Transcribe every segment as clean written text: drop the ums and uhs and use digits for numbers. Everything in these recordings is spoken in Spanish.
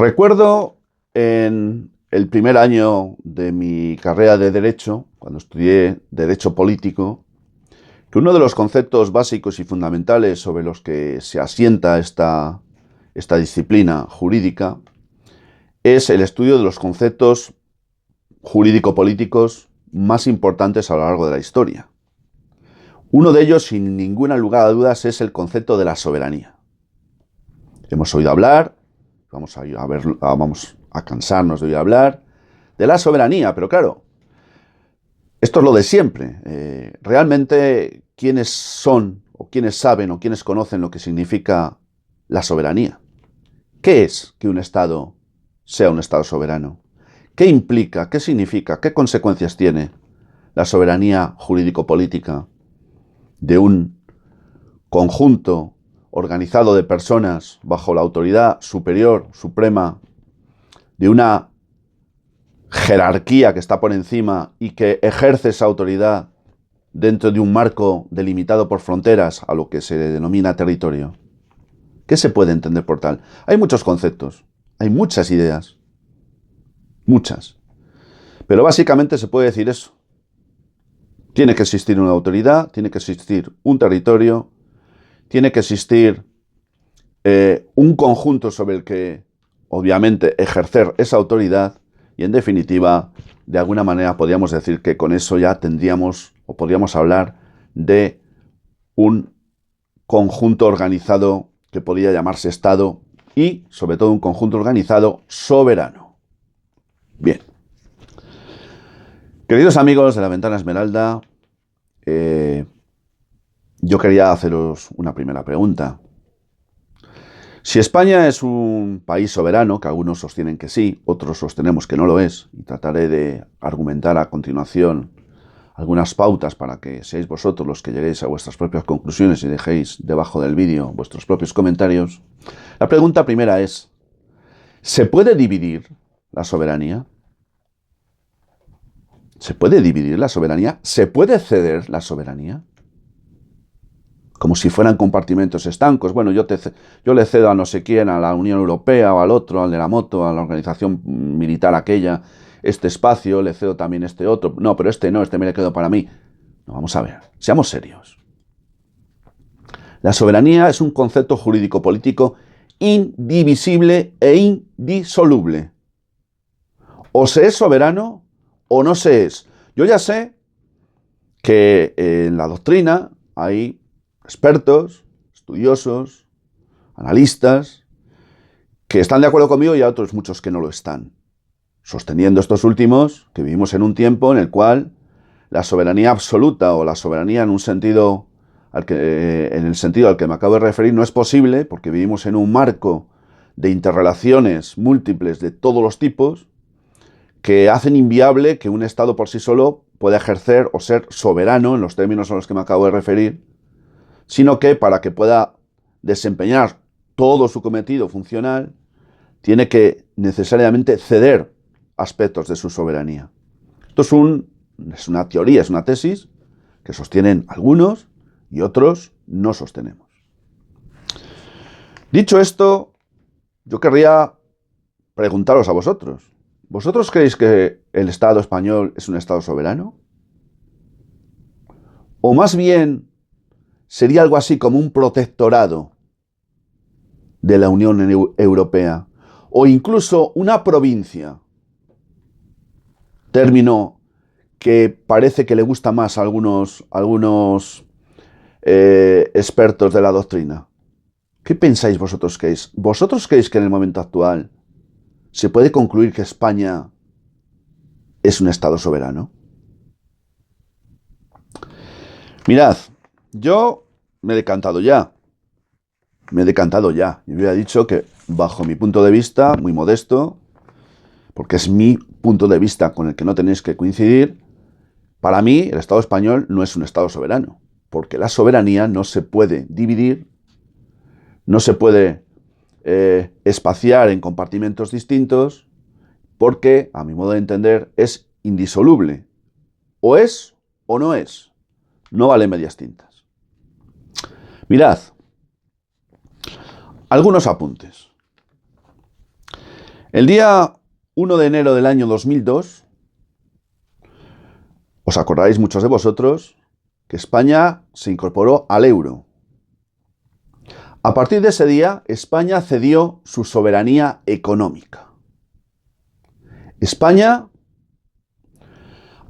Recuerdo en el primer año de mi carrera de Derecho, cuando estudié Derecho Político, que uno de los conceptos básicos y fundamentales sobre los que se asienta esta disciplina jurídica es el estudio de los conceptos jurídico-políticos más importantes a lo largo de la historia. Uno de ellos, sin ninguna lugar a dudas, es el concepto de la soberanía. Hemos oído hablar, vamos a cansarnos de oír hablar de la soberanía, pero claro, esto es lo de siempre. Realmente, ¿quiénes son, o quiénes saben, o quiénes conocen lo que significa la soberanía? ¿Qué es que un Estado sea un Estado soberano? ¿Qué implica? ¿Qué significa? ¿Qué consecuencias tiene la soberanía jurídico-política de un conjunto organizado de personas bajo la autoridad superior, suprema, de una jerarquía que está por encima y que ejerce esa autoridad dentro de un marco delimitado por fronteras a lo que se denomina territorio? ¿Qué se puede entender por tal? Hay muchos conceptos, hay muchas ideas, muchas. Pero básicamente se puede decir eso. Tiene que existir una autoridad, tiene que existir un territorio, tiene que existir un conjunto sobre el que, obviamente, ejercer esa autoridad y, en definitiva, de alguna manera podríamos decir que con eso ya tendríamos o podríamos hablar de un conjunto organizado que podría llamarse Estado y, sobre todo, un conjunto organizado soberano. Bien. Queridos amigos de la Ventana Esmeralda, yo quería haceros una primera pregunta. Si España es un país soberano, que algunos sostienen que sí, otros sostenemos que no lo es, y trataré de argumentar a continuación algunas pautas para que seáis vosotros los que lleguéis a vuestras propias conclusiones y dejéis debajo del vídeo vuestros propios comentarios. La pregunta primera es, ¿se puede dividir la soberanía? ¿Se puede dividir la soberanía? ¿Se puede ceder la soberanía? Como si fueran compartimentos estancos. Bueno, yo le cedo a no sé quién, a la Unión Europea o al otro, al de la moto, a la organización militar aquella, este espacio, le cedo también este otro. No, pero este no, este me le quedo para mí. No, vamos a ver, seamos serios. La soberanía es un concepto jurídico-político indivisible e indisoluble. O se es soberano o no se es. Yo ya sé que en la doctrina hay expertos, estudiosos, analistas, que están de acuerdo conmigo y hay otros muchos que no lo están, sosteniendo estos últimos que vivimos en un tiempo en el cual la soberanía absoluta o la soberanía en un sentido en el sentido al que me acabo de referir no es posible porque vivimos en un marco de interrelaciones múltiples de todos los tipos que hacen inviable que un Estado por sí solo pueda ejercer o ser soberano en los términos a los que me acabo de referir, sino que para que pueda desempeñar todo su cometido funcional, tiene que necesariamente ceder aspectos de su soberanía. Esto es una teoría, es una tesis que sostienen algunos y otros no sostenemos. Dicho esto, yo querría preguntaros a vosotros. ¿Vosotros creéis que el Estado español es un Estado soberano? ¿O más bien sería algo así como un protectorado de la Unión Europea? ¿O incluso una provincia? Término que parece que le gusta más a algunos expertos de la doctrina. ¿Qué pensáis vosotros que es? ¿Vosotros creéis que en el momento actual se puede concluir que España es un Estado soberano? Mirad, yo me he decantado ya. Yo había dicho que, bajo mi punto de vista, muy modesto, porque es mi punto de vista con el que no tenéis que coincidir, para mí el Estado español no es un Estado soberano, porque la soberanía no se puede dividir, no se puede espaciar en compartimentos distintos, porque, a mi modo de entender, es indisoluble. O es o no es. No vale medias tintas. Mirad, algunos apuntes. El día 1 de enero del año 2002, os acordaréis muchos de vosotros, que España se incorporó al euro. A partir de ese día, España cedió su soberanía económica. España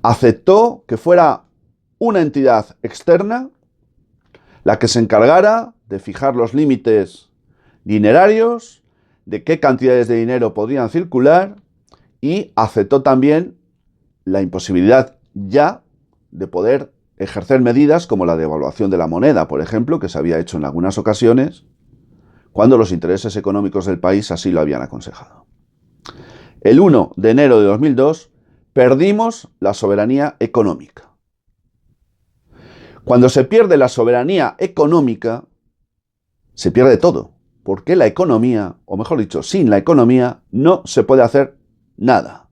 aceptó que fuera una entidad externa la que se encargara de fijar los límites dinerarios, de qué cantidades de dinero podrían circular, y aceptó también la imposibilidad ya de poder ejercer medidas como la devaluación de la moneda, por ejemplo, que se había hecho en algunas ocasiones, cuando los intereses económicos del país así lo habían aconsejado. El 1 de enero de 2002 perdimos la soberanía económica. Cuando se pierde la soberanía económica, se pierde todo, porque la economía, o mejor dicho, sin la economía, no se puede hacer nada.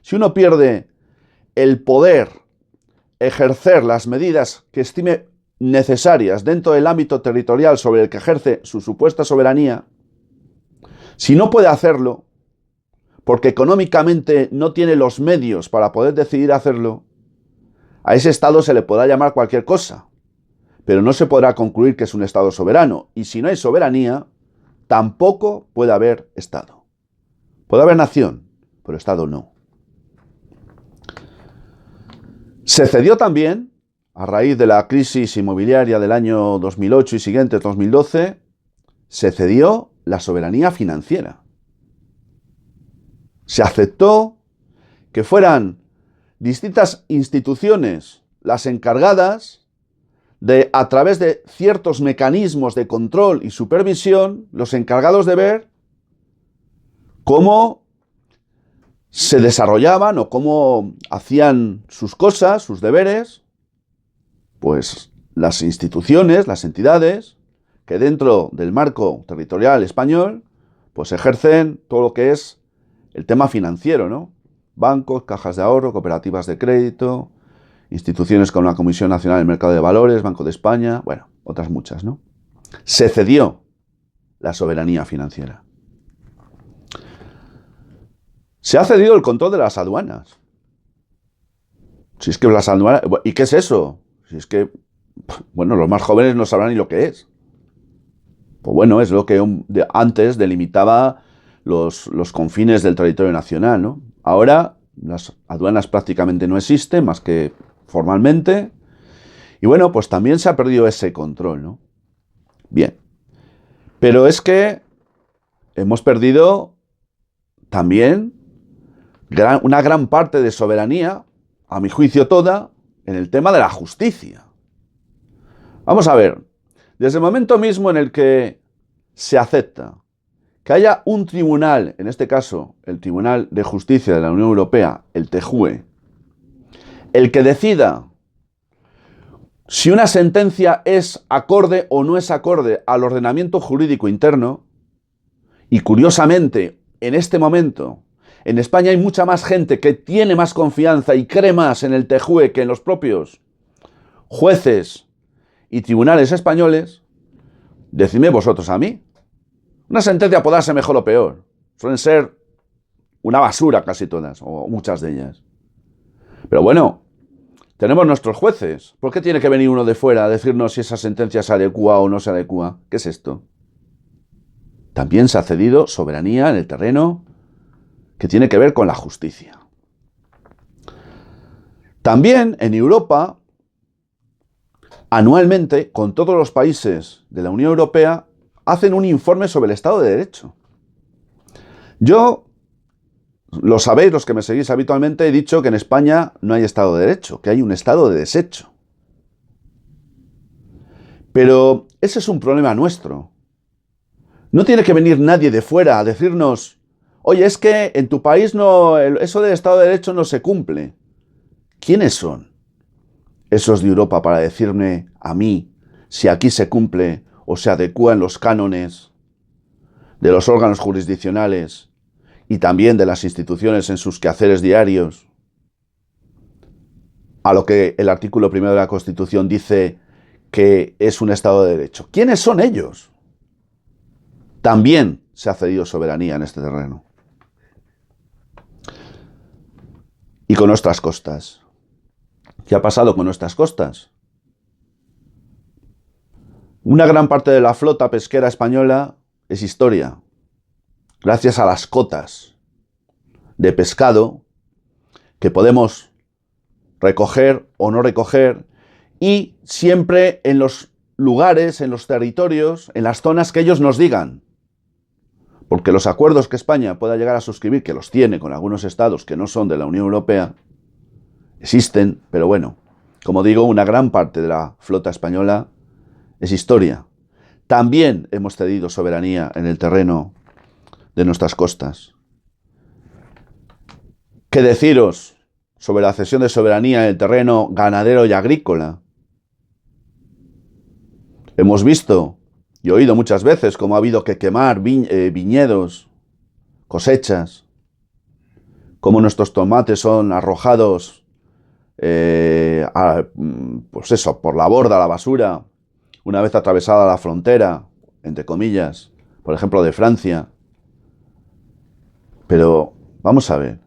Si uno pierde el poder ejercer las medidas que estime necesarias dentro del ámbito territorial sobre el que ejerce su supuesta soberanía, si no puede hacerlo, porque económicamente no tiene los medios para poder decidir hacerlo, a ese Estado se le podrá llamar cualquier cosa, pero no se podrá concluir que es un Estado soberano. Y si no hay soberanía, tampoco puede haber Estado. Puede haber nación, pero Estado no. Se cedió también, a raíz de la crisis inmobiliaria del año 2008 y siguientes, 2012, se cedió la soberanía financiera. Se aceptó que fueran distintas instituciones las encargadas de, a través de ciertos mecanismos de control y supervisión, los encargados de ver cómo se desarrollaban o cómo hacían sus cosas, sus deberes, pues las instituciones, las entidades, que dentro del marco territorial español, pues ejercen todo lo que es el tema financiero, ¿no? Bancos, cajas de ahorro, cooperativas de crédito, instituciones como la Comisión Nacional del Mercado de Valores, Banco de España, bueno, otras muchas, ¿no? Se cedió la soberanía financiera. Se ha cedido el control de las aduanas. Si es que las aduanas... ¿Y qué es eso? Si es que, bueno, los más jóvenes no sabrán ni lo que es. Pues bueno, es lo que antes delimitaba los confines del territorio nacional, ¿no? Ahora las aduanas prácticamente no existen, más que formalmente. Y bueno, pues también se ha perdido ese control, ¿no? Bien. Pero es que hemos perdido también una gran parte de soberanía, a mi juicio toda, en el tema de la justicia. Vamos a ver, desde el momento mismo en el que se acepta que haya un tribunal, en este caso el Tribunal de Justicia de la Unión Europea, el TJUE, el que decida si una sentencia es acorde o no es acorde al ordenamiento jurídico interno, y curiosamente, en este momento, en España hay mucha más gente que tiene más confianza y cree más en el TJUE que en los propios jueces y tribunales españoles. Decidme vosotros a mí. Una sentencia podrá ser mejor o peor. Suelen ser una basura casi todas, o muchas de ellas. Pero bueno, tenemos nuestros jueces. ¿Por qué tiene que venir uno de fuera a decirnos si esa sentencia se adecua o no se adecua? ¿Qué es esto? También se ha cedido soberanía en el terreno que tiene que ver con la justicia. También en Europa, anualmente, con todos los países de la Unión Europea, hacen un informe sobre el Estado de Derecho. Yo, lo sabéis los que me seguís habitualmente, he dicho que en España no hay Estado de Derecho, que hay un Estado de desecho. Pero ese es un problema nuestro. No tiene que venir nadie de fuera a decirnos: oye, es que en tu país no, eso del Estado de Derecho no se cumple. ¿Quiénes son esos de Europa para decirme a mí si aquí se cumple o se adecúan los cánones de los órganos jurisdiccionales y también de las instituciones en sus quehaceres diarios a lo que el artículo 1 de la Constitución dice que es un Estado de Derecho? ¿Quiénes son ellos? También se ha cedido soberanía en este terreno. Y con nuestras costas. ¿Qué ha pasado con nuestras costas? Una gran parte de la flota pesquera española es historia, gracias a las cotas de pescado que podemos recoger o no recoger, y siempre en los lugares, en los territorios, en las zonas que ellos nos digan. Porque los acuerdos que España pueda llegar a suscribir, que los tiene con algunos estados que no son de la Unión Europea, existen, pero bueno, como digo, una gran parte de la flota española es historia. También hemos cedido soberanía en el terreno de nuestras costas. ¿Qué deciros sobre la cesión de soberanía en el terreno ganadero y agrícola? Hemos visto y oído muchas veces cómo ha habido que quemar viñedos, cosechas, cómo nuestros tomates son arrojados pues eso, por la borda a la basura, una vez atravesada la frontera, entre comillas, por ejemplo, de Francia. Pero vamos a ver.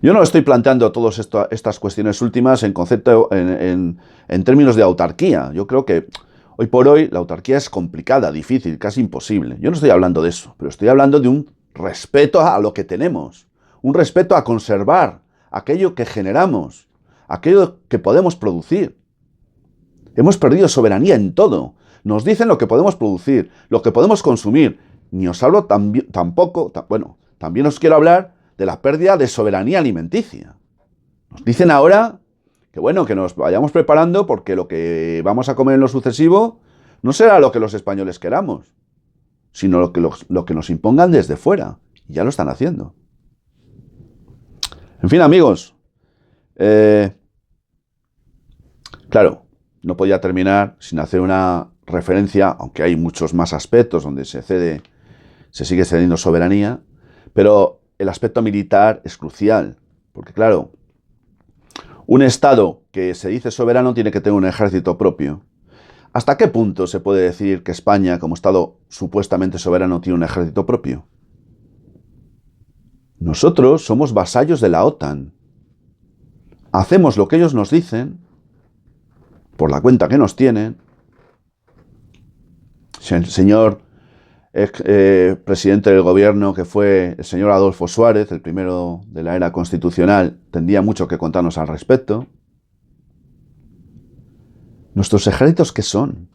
Yo no estoy planteando todas estas cuestiones últimas en concepto, en términos de autarquía. Yo creo que hoy por hoy la autarquía es complicada, difícil, casi imposible. Yo no estoy hablando de eso, pero estoy hablando de un respeto a lo que tenemos, un respeto a conservar aquello que generamos, aquello que podemos producir. Hemos perdido soberanía en todo. Nos dicen lo que podemos producir, lo que podemos consumir. Ni os hablo tampoco, bueno, también os quiero hablar de la pérdida de soberanía alimenticia. Nos dicen ahora que bueno, que nos vayamos preparando porque lo que vamos a comer en lo sucesivo no será lo que los españoles queramos, sino lo que nos impongan desde fuera. Y ya lo están haciendo. En fin, amigos, claro, no podía terminar sin hacer una referencia, aunque hay muchos más aspectos donde se sigue cediendo soberanía, pero el aspecto militar es crucial, porque claro, un Estado que se dice soberano tiene que tener un ejército propio. ¿Hasta qué punto se puede decir que España, como Estado supuestamente soberano, tiene un ejército propio? Nosotros somos vasallos de la OTAN. Hacemos lo que ellos nos dicen, por la cuenta que nos tienen. El señor presidente del gobierno, que fue el señor Adolfo Suárez, el primero de la era constitucional, tendría mucho que contarnos al respecto. ¿Nuestros ejércitos qué son?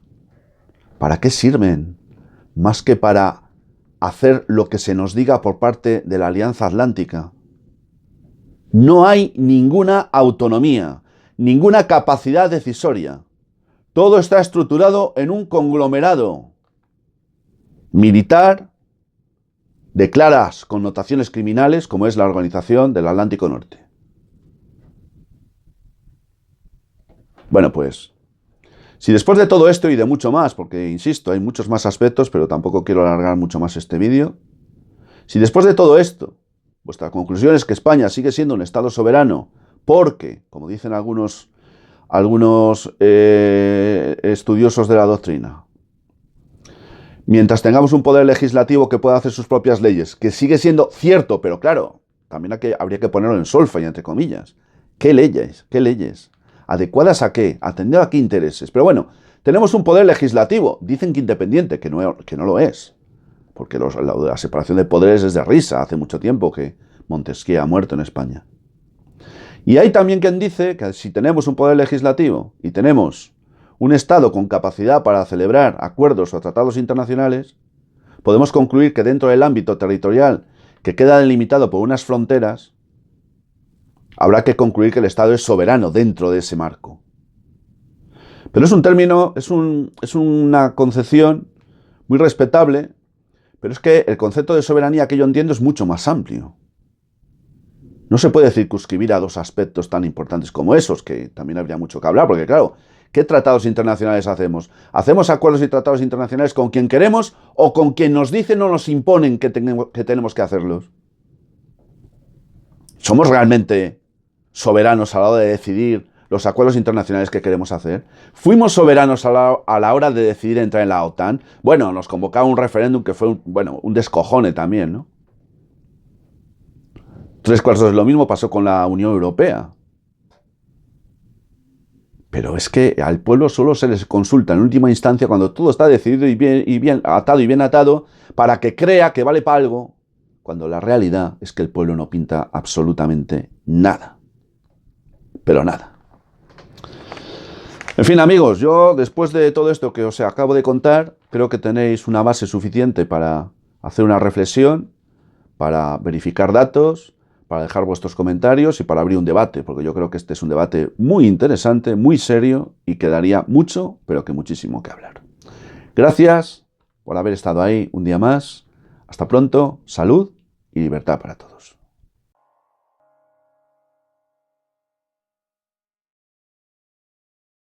¿Para qué sirven? Más que para hacer lo que se nos diga por parte de la Alianza Atlántica. No hay ninguna autonomía, ninguna capacidad decisoria. Todo está estructurado en un conglomerado militar de claras connotaciones criminales, como es la Organización del Atlántico Norte. Bueno, pues, si después de todo esto y de mucho más, porque insisto, hay muchos más aspectos, pero tampoco quiero alargar mucho más este vídeo, si después de todo esto, vuestra conclusión es que España sigue siendo un Estado soberano, porque, como dicen algunos estudiosos de la doctrina, mientras tengamos un poder legislativo que pueda hacer sus propias leyes, que sigue siendo cierto, pero claro, también habría que ponerlo en solfa y entre comillas. ¿Qué leyes? ¿Qué leyes? ¿Adecuadas a qué? ¿Atendiendo a qué intereses? Pero bueno, tenemos un poder legislativo, dicen que independiente, que no lo es. Porque la separación de poderes es de risa, hace mucho tiempo que Montesquieu ha muerto en España. Y hay también quien dice que si tenemos un poder legislativo y tenemos un Estado con capacidad para celebrar acuerdos o tratados internacionales, podemos concluir que dentro del ámbito territorial que queda delimitado por unas fronteras, habrá que concluir que el Estado es soberano dentro de ese marco. Pero es un término, es una concepción muy respetable, pero es que el concepto de soberanía que yo entiendo es mucho más amplio. No se puede circunscribir a dos aspectos tan importantes como esos, que también habría mucho que hablar, porque claro, ¿qué tratados internacionales hacemos? ¿Hacemos acuerdos y tratados internacionales con quien queremos o con quien nos dicen o nos imponen que tenemos que hacerlos? ¿Somos realmente soberanos a la hora de decidir los acuerdos internacionales que queremos hacer? ¿Fuimos soberanos a la hora de decidir entrar en la OTAN? Bueno, nos convocaba un referéndum que fue un descojone también, ¿no? Tres cuartos de lo mismo pasó con la Unión Europea. Pero es que al pueblo solo se les consulta en última instancia cuando todo está decidido y bien atado y bien atado para que crea que vale para algo, cuando la realidad es que el pueblo no pinta absolutamente nada. Pero nada. En fin, amigos, yo después de todo esto que os acabo de contar, creo que tenéis una base suficiente para hacer una reflexión, para verificar datos, para dejar vuestros comentarios y para abrir un debate, porque yo creo que este es un debate muy interesante, muy serio y que daría mucho, pero que muchísimo que hablar. Gracias por haber estado ahí un día más. Hasta pronto, salud y libertad para todos.